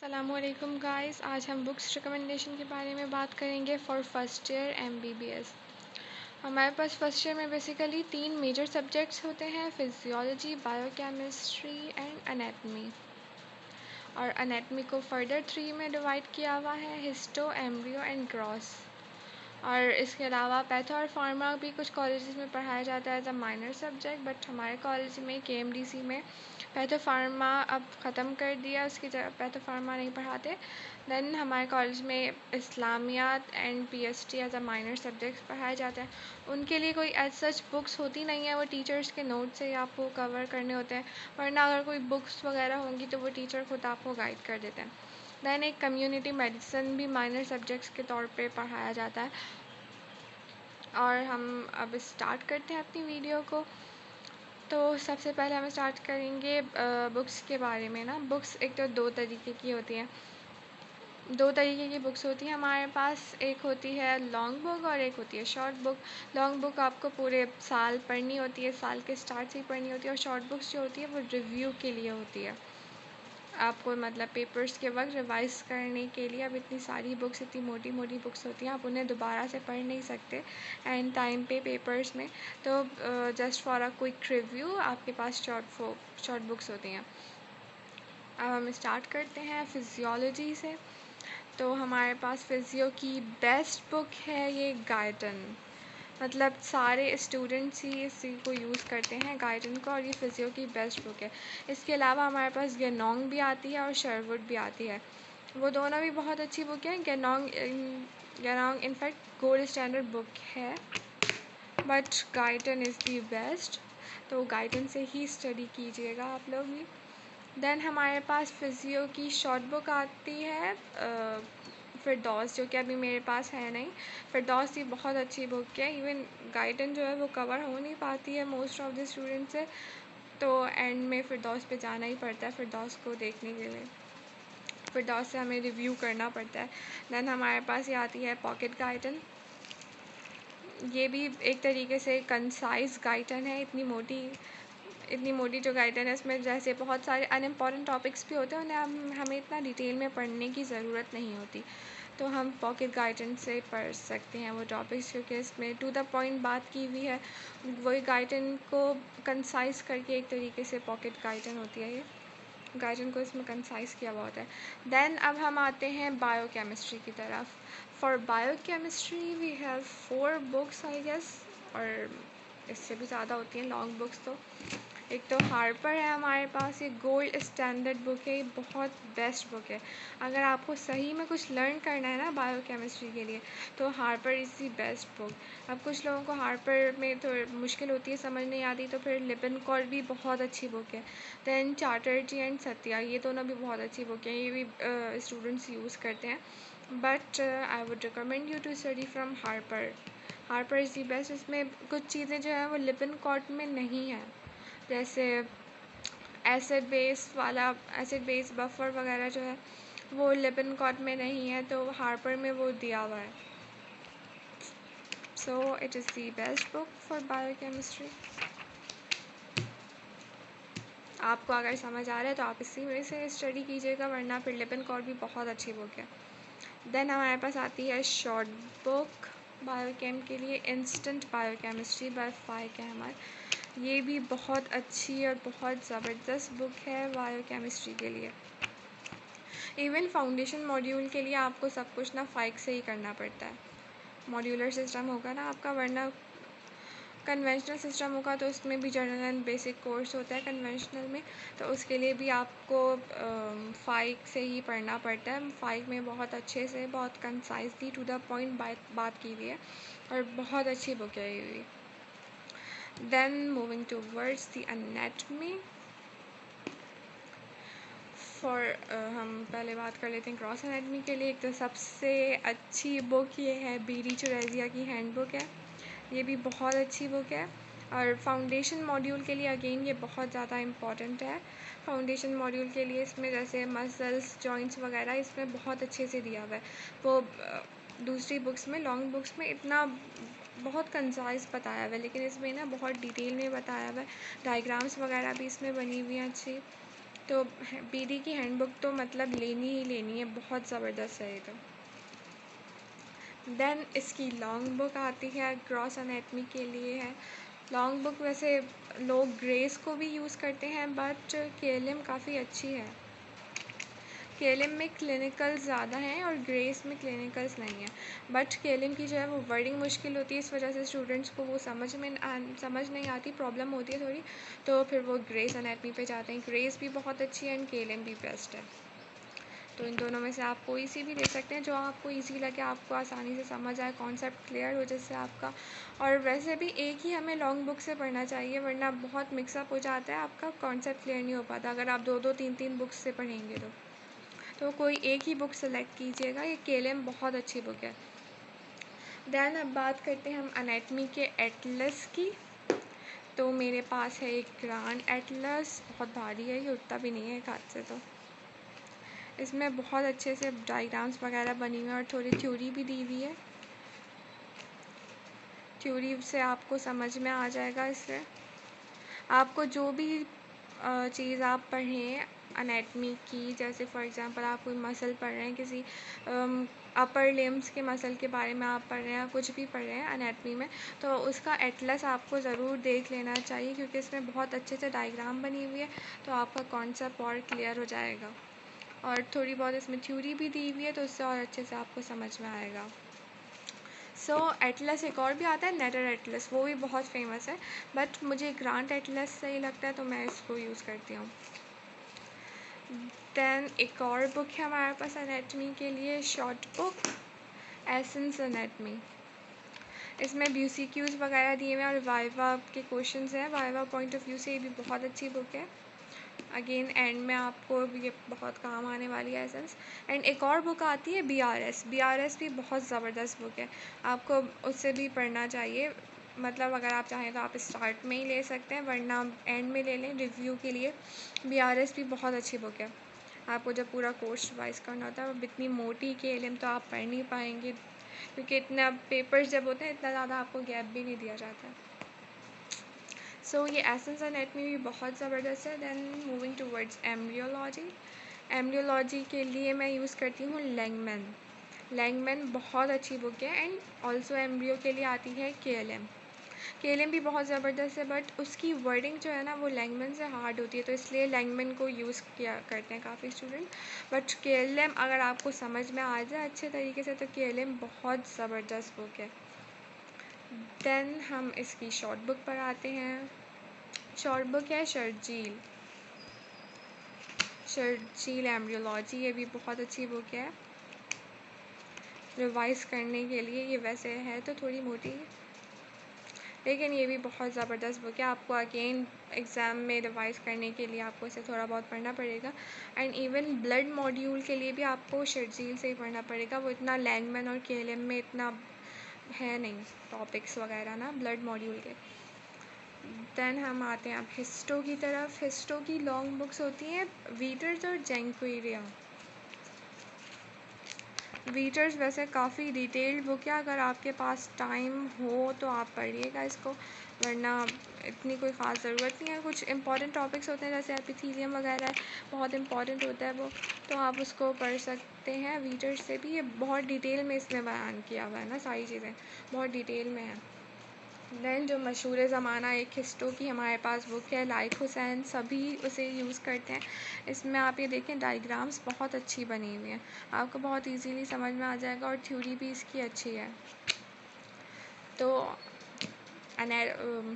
अस्सलामुअलैकुम गाइस। आज हम बुक्स रिकमेंडेशन के बारे में बात करेंगे फॉर फर्स्ट ईयर एमबीबीएस। हमारे पास फर्स्ट ईयर में बेसिकली 3 मेजर सब्जेक्ट्स होते हैं, फिजियोलॉजी, बायोकेमिस्ट्री एंड एनाटमी। और एनाटमी को फर्दर 3 में डिवाइड किया हुआ है, हिस्टो, एम्ब्रियो एंड ग्रॉस। और इसके अलावा पैथो और फार्मा भी कुछ कॉलेजेस में पढ़ाया जाता है as a minor subject, but हमारे कॉलेज में केएमडीसी में पैथो फार्मा अब ख़त्म कर दिया, उसकी जगह पैथो फार्मा नहीं पढ़ाते। देन हमारे कॉलेज में Islamiyat and PST as a minor subjects पढ़ाए जाते हैं। उनके लिए कोई एज सच बुक्स होती नहीं है, वो टीचर्स के नोट से ही आपको कवर करने होते हैं, वरना अगर कोई बुक्स वगैरह होंगी तो वो टीचर खुद आपको गाइड कर देते हैं। दैन एक कम्युनिटी मेडिसिन भी माइनर सब्जेक्ट्स के तौर पे पढ़ाया जाता है। और हम अब स्टार्ट करते हैं अपनी वीडियो को। तो सबसे पहले हम स्टार्ट करेंगे बुक्स के बारे में ना। बुक्स एक तो दो तरीके की होती हैं, दो तरीके की बुक्स होती हैं हमारे पास। एक होती है लॉन्ग बुक और एक होती है शॉर्ट बुक। लॉन्ग बुक आपको पूरे साल पढ़नी होती है, साल के स्टार्ट से ही पढ़नी होती है। और शॉर्ट बुक्स जो होती है वो रिव्यू के लिए होती है, आपको मतलब पेपर्स के वक्त रिवाइज करने के लिए। अब इतनी सारी बुक्स, इतनी मोटी मोटी बुक्स होती हैं, आप उन्हें दोबारा से पढ़ नहीं सकते एंड टाइम पे पेपर्स में। तो just for a quick review आपके पास शॉर्ट बुक्स होती हैं। अब हम स्टार्ट करते हैं फिजियोलॉजी से। तो हमारे पास फिजियो की बेस्ट बुक है ये गाइडन। मतलब सारे स्टूडेंट्स ही इसी को यूज़ करते हैं, गाइडन को, और ये फिजियो की बेस्ट बुक है। इसके अलावा हमारे पास गेनोंग भी आती है और शरवुड भी आती है, वो दोनों भी बहुत अच्छी बुक है। गेनोंग इनफैक्ट गोल्ड स्टैंडर्ड बुक है, बट गाइडन इज़ दी बेस्ट। तो गाइडन से ही स्टडी कीजिएगा आप लोग भी। देन हमारे पास फिजियो की शॉर्ट बुक आती है फिरदौस, जो कि अभी मेरे पास है नहीं। फिरदौस ये बहुत अच्छी बुक है, इवन गाइडन जो है वो कवर हो नहीं पाती है मोस्ट ऑफ द स्टूडेंट से, तो एंड में फिरदौस पे जाना ही पड़ता है फिरदौस को देखने के लिए। फिरदौस से हमें रिव्यू करना पड़ता है। देन हमारे पास ये आती है पॉकेट गाइडन। ये भी एक तरीके से कंसाइज गाइडन है। इतनी मोटी जो गाइडन है, इसमें जैसे बहुत सारे अनइम्पॉर्टेंट टॉपिक्स भी होते हैं, उन्हें हमें इतना डिटेल में पढ़ने की ज़रूरत नहीं होती, तो हम पॉकेट गाइडन से पढ़ सकते हैं वो टॉपिक्स, क्योंकि इसमें टू द पॉइंट बात की हुई है। वही गाइडन को कंसाइज करके एक तरीके से पॉकेट गाइडन होती है, ये गाइडन को इसमें कंसाइज किया हुआ होता है। देन अब हम आते हैं बायोकेमिस्ट्री की तरफ। For biochemistry we have 4 books I guess, और इससे भी ज़्यादा होती हैं लॉन्ग बुक्स। तो एक तो हार्पर है हमारे पास, ये गोल्ड स्टैंडर्ड बुक है, ये बहुत बेस्ट बुक है। अगर आपको सही में कुछ लर्न करना है ना बायोकेमिस्ट्री के लिए, तो Harper is the best book. अब कुछ लोगों को हार्पर में तो मुश्किल होती है, समझ नहीं आती, तो फिर लिपिनकॉर्ड भी बहुत अच्छी बुक है। दैन चैटर्जी एंड सत्या, ये दोनों भी बहुत अच्छी बुक हैं, ये भी स्टूडेंट्स यूज़ करते हैं, but I would recommend you to study from Harper. Harper is the best. इसमें कुछ चीज़ें जो है वो लिपिनकॉर्ड में नहीं है, जैसे एसिड बेस बफर वगैरह जो है वो लिपिनकॉर्ड में नहीं है, तो हार्पर में वो दिया हुआ है। So it is the best book for biochemistry. आपको अगर समझ आ रहा है तो आप इसी में से स्टडी कीजिएगा, वरना फिर लिपिनकॉर्ड भी बहुत अच्छी बुक है। देन हमारे पास आती है शॉर्ट बुक बायोकेम के लिए, इंस्टेंट बायोकेमिस्ट्री बाय फाइक अहमद। ये भी बहुत अच्छी और बहुत ज़बरदस्त बुक है बायोकेमिस्ट्री के लिए। इवन फाउंडेशन मॉड्यूल के लिए आपको सब कुछ ना फाइक से ही करना पड़ता है। मॉड्यूलर सिस्टम होगा ना आपका, वरना कन्वेंशनल सिस्टम होगा तो उसमें भी जनरल एंड बेसिक कोर्स होता है कन्वेंशनल में, तो उसके लिए भी आपको फाइक से ही पढ़ना पड़ता है। फाइक में बहुत अच्छे से, बहुत कंसाइजली टू द पॉइंट बात की हुई है, और बहुत अच्छी बुक है ये भी। Then moving towards the anatomy. हम पहले बात कर लेते हैं क्रॉस एनाटमी के लिए। एक तो सबसे अच्छी बुक ये है, बीडी चुरैजिया की हैंडबुक है, ये भी बहुत अच्छी बुक है। और फाउंडेशन मॉड्यूल के लिए अगेन ये बहुत ज़्यादा इम्पॉर्टेंट है। फाउंडेशन मॉड्यूल के लिए इसमें जैसे मसल्स, जॉइंट्स वगैरह इसमें बहुत अच्छे से दिया हुआ है। वो दूसरी बुक्स में, लॉन्ग बुक्स में इतना बहुत कंसाइज बताया हुआ है, लेकिन इसमें ना बहुत डिटेल में बताया हुआ है। डायग्राम्स वगैरह भी इसमें बनी हुई हैं अच्छी। तो पीडी की हैंडबुक तो मतलब लेनी ही लेनी है, बहुत ज़बरदस्त है ये तो। देन इसकी लॉन्ग बुक आती है, ग्रॉस एनाटमी के लिए है। लॉन्ग बुक वैसे लोग ग्रेस को भी यूज़ करते हैं, बट केएलएम काफ़ी अच्छी है। केएलएम में क्लिनिकल ज़्यादा हैं और ग्रेस में क्लिनिकल्स नहीं है, बट केएलएम की जो है वो वर्डिंग मुश्किल होती है, इस वजह से स्टूडेंट्स को वो समझ नहीं आती, प्रॉब्लम होती है थोड़ी, तो फिर वो ग्रेस एनाटमी पे जाते हैं। ग्रेस भी बहुत अच्छी है एंड केएलएम भी बेस्ट है, तो इन दोनों में से आप कोई सी भी ले सकते हैं जो आपको इजी लगे, आपको आसानी से समझ आए, कॉन्सेप्ट क्लियर हो जिससे आपका। और वैसे भी एक ही हमें लॉन्ग बुक से पढ़ना चाहिए, वरना बहुत मिक्सअप हो जाता है, आपका कॉन्सेप्ट क्लियर नहीं हो पाता अगर आप दो दो तीन तीन बुक्स से पढ़ेंगे तो कोई एक ही बुक सेलेक्ट कीजिएगा। ये केएलएम बहुत अच्छी बुक है। देन अब बात करते हैं हम एनाटमी के एटलस की। तो मेरे पास है एक ग्रांड एटलस, बहुत भारी है, ये उठता भी नहीं है एक हाथ से। तो इसमें बहुत अच्छे से डायग्राम्स वगैरह बनी हुई हैं और थोड़ी थ्योरी भी दी हुई है। थ्योरी से आपको समझ में आ जाएगा। इससे आपको जो भी चीज़ आप पढ़ें एनाटमी की, जैसे फॉर एग्जांपल आप कोई मसल पढ़ रहे हैं, किसी अपर लिम्स के मसल के बारे में आप पढ़ रहे हैं, कुछ भी पढ़ रहे हैं एनाटमी में, तो उसका एटलस आपको ज़रूर देख लेना चाहिए, क्योंकि इसमें बहुत अच्छे से डायग्राम बनी हुई है, तो आपका कॉन्सेप्ट और क्लियर हो जाएगा। और थोड़ी बहुत इसमें थ्योरी भी दी हुई है, तो उससे और अच्छे से आपको समझ में आएगा। सो एटलस एक और भी आता है, नेटर एटलस, वो भी बहुत फेमस है, बट मुझे ग्रांड एटलस सही लगता है, तो मैं इसको यूज़ करती हूँ। देन एक और बुक है हमारे पास एनाटमी के लिए, शॉर्ट बुक, एसेंस एनाटमी। इसमें BCQs वगैरह दिए हुए हैं और वाइवा के क्वेश्चंस हैं, वाइवा पॉइंट ऑफ व्यू से ये भी बहुत अच्छी बुक है। अगेन एंड में आपको ये बहुत काम आने वाली है एसेंस। एंड एक और बुक आती है BRS भी बहुत ज़बरदस्त बुक है, आपको उससे भी पढ़ना चाहिए। मतलब अगर आप चाहें तो आप स्टार्ट में ही ले सकते हैं, वरना एंड में ले लें रिव्यू के लिए। BRS भी बहुत अच्छी बुक है, आपको जब पूरा कोर्स रिवाइज करना होता है। अब इतनी मोटी केएलएम तो आप पढ़ नहीं पाएंगे, क्योंकि इतना पेपर्स जब होते हैं इतना ज़्यादा आपको गैप भी नहीं दिया जाता है। सो ये एसेंस एनाटमी भी बहुत ज़बरदस्त है। Then moving towards embryology. Embryology के लिए मैं यूज़ करती हूँ लैंगमैन बहुत अच्छी बुक है। एंड ऑल्सो एम्ब्रियो के लिए आती है केएलएम भी बहुत ज़बरदस्त है, बट उसकी वर्डिंग जो है ना वो लैंगमैन से हार्ड होती है, तो इसलिए लैंगमैन को यूज़ किया करते हैं काफ़ी स्टूडेंट। बट केएलएम अगर आपको समझ में आ जाए अच्छे तरीके से, तो केएलएम बहुत ज़बरदस्त बुक है। देन हम इसकी शॉर्ट बुक पर आते हैं। शॉर्ट बुक है शर्जील एम्ब्रियोलॉजी, ये भी बहुत अच्छी बुक है रिवाइज़ करने के लिए। ये वैसे है तो थोड़ी मोटी, लेकिन ये भी बहुत ज़बरदस्त बुक है। आपको अगेन एग्ज़ाम में रिवाइज़ करने के लिए आपको इसे थोड़ा बहुत पढ़ना पड़ेगा। एंड इवन ब्लड मॉड्यूल के लिए भी आपको शर्जील से ही पढ़ना पड़ेगा, वो इतना लैंगमैन और केएलएम में इतना है नहीं टॉपिक्स वगैरह ना ब्लड मॉड्यूल के। देन हम आते हैं अब हिस्टो की तरफ। हिस्टो की लॉन्ग बुक्स होती हैं वीटर्स और जेंक्वेरिया। वीटर्स वैसे काफ़ी डिटेल्ड बुक है, अगर आपके पास टाइम हो तो आप पढ़िएगा इसको, वरना इतनी कोई ख़ास ज़रूरत नहीं है। कुछ इंपॉर्टेंट टॉपिक्स होते हैं जैसे एपिथेलियम वगैरह है, बहुत इंपॉर्टेंट होता है वो, तो आप उसको पढ़ सकते हैं। वीटर्स से भी ये बहुत डिटेल में इसमें बयान किया हुआ है ना, सारी चीज़ें बहुत डिटेल में है। देन जो मशहूर ज़माना एक हिस्टो की हमारे पास बुक है, लाइक हुसैन, सभी उसे यूज़ करते हैं। इसमें आप ये देखें डायग्राम्स बहुत अच्छी बनी हुई हैं, आपको बहुत इजीली समझ में आ जाएगा, और थ्योरी भी इसकी अच्छी है। तो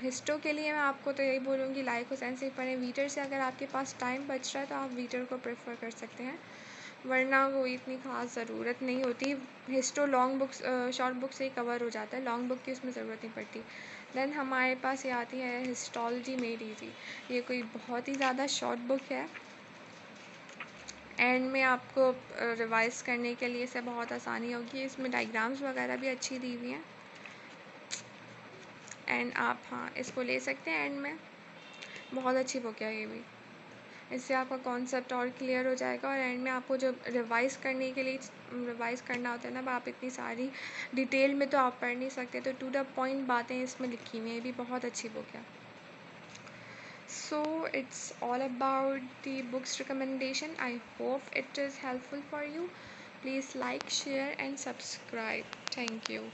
हिस्टो के लिए मैं आपको तो यही बोलूँगी लाइक हुसैन से पढ़ें। वीटर से अगर आपके पास टाइम बच रहा है तो आप वीटर को प्रेफर कर सकते हैं, वरना वो इतनी ख़ास ज़रूरत नहीं होती। Histo long books short book से ही कवर हो जाता है, लॉन्ग बुक की उसमें ज़रूरत नहीं पड़ती। देन हमारे पास ये आती है हिस्टोलॉजी मेड ईजी। ये कोई बहुत ही ज़्यादा शॉर्ट बुक है, एंड में आपको रिवाइज़ करने के लिए इसे बहुत आसानी होगी। इसमें डायग्राम्स वगैरह भी अच्छी दी हुई हैं, एंड आप हाँ इसको ले सकते हैं एंड में। बहुत अच्छी बुक है ये भी, इससे आपका कॉन्सेप्ट और क्लियर हो जाएगा, और एंड में आपको जो रिवाइज़ करने के लिए रिवाइज़ करना होता है ना, आप इतनी सारी डिटेल में तो आप पढ़ नहीं सकते, तो टू द पॉइंट बातें इसमें लिखी हुई हैं। ये भी बहुत अच्छी बुक है। So it's all about the books recommendation. I hope it is helpful for you. Please like, share, and subscribe. Thank you.